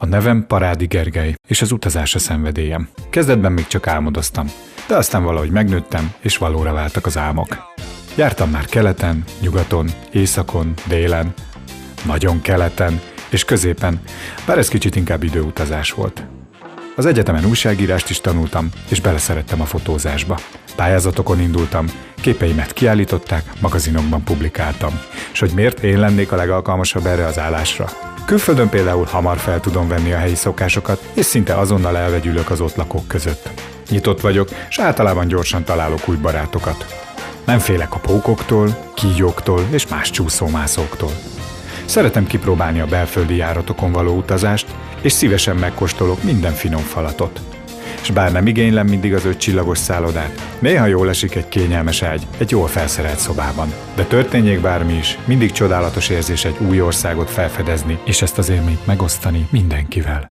A nevem Parádi Gergely, és az utazás a szenvedélyem. Kezdetben még csak álmodoztam, de aztán valahogy megnőttem, és valóra váltak az álmok. Jártam már keleten, nyugaton, északon, délen, nagyon keleten és középen, bár ez kicsit inkább időutazás volt. Az egyetemen újságírást is tanultam, és beleszerettem a fotózásba. Pályázatokon indultam, képeimet kiállították, magazinokban publikáltam. És hogy miért én lennék a legalkalmasabb erre az állásra? Külföldön például hamar fel tudom venni a helyi szokásokat, és szinte azonnal elvegyülök az ott lakók között. Nyitott vagyok, és általában gyorsan találok új barátokat. Nem félek a pókoktól, kígyóktól és más csúszómászóktól. Szeretem kipróbálni a belföldi járatokon való utazást, és szívesen megkóstolok minden finom falatot. És bár nem igénylem mindig az 5 csillagos szállodát, néha jól esik egy kényelmes ágy, egy jól felszerelt szobában. De történjék bármi is, mindig csodálatos érzés egy új országot felfedezni, és ezt az élményt megosztani mindenkivel.